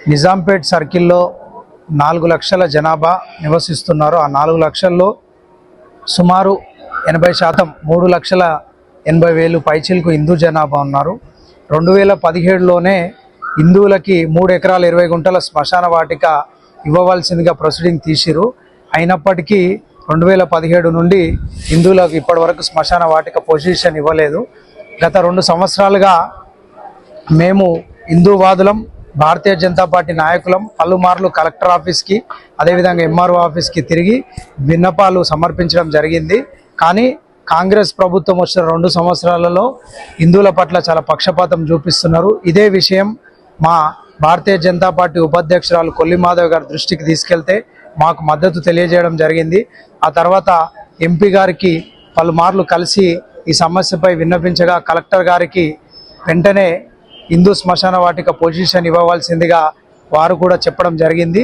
నిజాంపేట్ సర్కిల్లో 4 లక్షల జనాభా నివసిస్తున్నారు. ఆ 4 లక్షల్లో సుమారు 80% 3,80,000 పైచిలకు హిందూ జనాభా ఉన్నారు. 2017లోనే హిందువులకి 3 ఎకరాల 20 గుంటల శ్మశాన వాటిక ఇవ్వవలసిందిగా ప్రొసీడింగ్ తీసిరు. అయినప్పటికీ 2017 నుండి హిందువులకు ఇప్పటివరకు శ్మశాన వాటిక పొజిషన్ ఇవ్వలేదు. గత 2 సంవత్సరాలుగా మేము హిందూవాదులం, భారతీయ జనతా పార్టీ నాయకులం పలుమార్లు కలెక్టర్ ఆఫీస్కి అదేవిధంగా ఎంఆర్ఓ ఆఫీస్కి తిరిగి విన్నపాలు సమర్పించడం జరిగింది. కానీ కాంగ్రెస్ ప్రభుత్వం వచ్చిన 2 సంవత్సరాలలో హిందువుల పట్ల చాలా పక్షపాతం చూపిస్తున్నారు. ఇదే విషయం మా భారతీయ జనతా పార్టీ ఉపాధ్యక్షురాలు కొల్లి మాధవ్ గారి దృష్టికి తీసుకెళ్తే మాకు మద్దతు తెలియజేయడం జరిగింది. ఆ తర్వాత ఎంపీ గారికి పలుమార్లు కలిసి ఈ సమస్యపై విన్నపించగా కలెక్టర్ గారికి వెంటనే హిందూ శ్మశాన వాటిక పొజిషన్ ఇవ్వవలసిందిగా వారు కూడా చెప్పడం జరిగింది.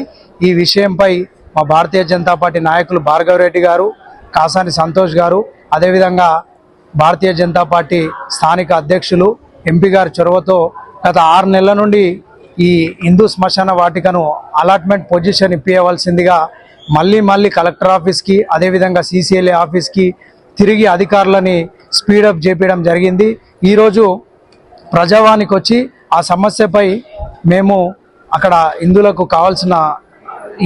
ఈ విషయంపై మా భారతీయ జనతా పార్టీ నాయకులు భార్గవ్ రెడ్డి గారు, కాసాని సంతోష్ గారు, అదేవిధంగా భారతీయ జనతా పార్టీ స్థానిక అధ్యక్షులు ఎంపీ గారి చొరవతో గత 6 నెలల నుండి ఈ హిందూ శ్మశాన వాటికను అలాట్మెంట్ పొజిషన్ ఇప్పించవలసిందిగా మళ్ళీ కలెక్టర్ ఆఫీస్కి అదేవిధంగా CCLA ఆఫీస్కి తిరిగి అధికారులని స్పీడప్ చేపించడం జరిగింది. ఈరోజు ప్రజావానికి వచ్చి ఆ సమస్యపై మేము అక్కడ హిందువులకు కావాల్సిన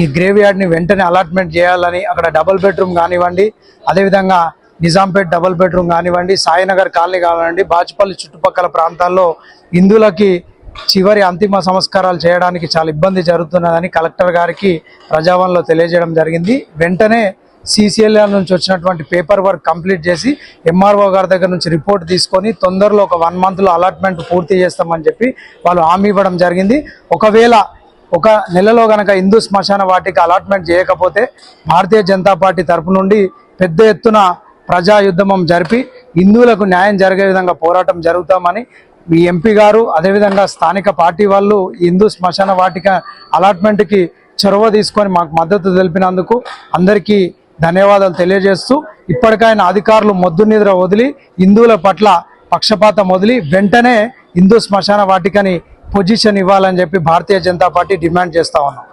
ఈ గ్రేవ్ యార్డ్ని వెంటనే అలాట్మెంట్ చేయాలని, అక్కడ డబుల్ బెడ్రూమ్ కానివ్వండి, అదేవిధంగా నిజాంపేట్ డబుల్ బెడ్రూమ్ కానివ్వండి, సాయినగర్ కాలనీ కానివ్వండి, బాచుపల్లి చుట్టుపక్కల ప్రాంతాల్లో హిందువులకి చివరి అంతిమ సంస్కారాలు చేయడానికి చాలా ఇబ్బంది జరుగుతున్నదని కలెక్టర్ గారికి ప్రజావాణిలో తెలియజేయడం జరిగింది. వెంటనే CCLA నుంచి వచ్చినటువంటి పేపర్ వర్క్ కంప్లీట్ చేసి MRO గారి దగ్గర నుంచి రిపోర్ట్ తీసుకొని తొందరలో ఒక 1 మంత్లో అలాట్మెంట్ పూర్తి చేస్తామని చెప్పి వాళ్ళు హామీ ఇవ్వడం జరిగింది. ఒకవేళ 1 నెలలో కనుక హిందూ శ్మశాన వాటిక అలాట్మెంట్ చేయకపోతే భారతీయ జనతా పార్టీ తరపు నుండి పెద్ద ఎత్తున ప్రజాయుద్ధమం జరిపి హిందువులకు న్యాయం జరిగే విధంగా పోరాటం జరుగుతామని ఈ ఎంపీ గారు అదేవిధంగా స్థానిక పార్టీ వాళ్ళు హిందూ శ్మశాన వాటిక అలాట్మెంట్కి చొరవ తీసుకొని మాకు మద్దతు తెలిపినందుకు అందరికీ ధన్యవాదాలు తెలియజేస్తూ ఇప్పటికైనా అధికారులు మొద్దు నిద్ర వదిలి హిందువుల పట్ల పక్షపాతం వదిలి వెంటనే హిందూ శ్మశాన వాటికని పొజిషన్ ఇవ్వాలని చెప్పి భారతీయ జనతా పార్టీ డిమాండ్ చేస్తా ఉన్నాం.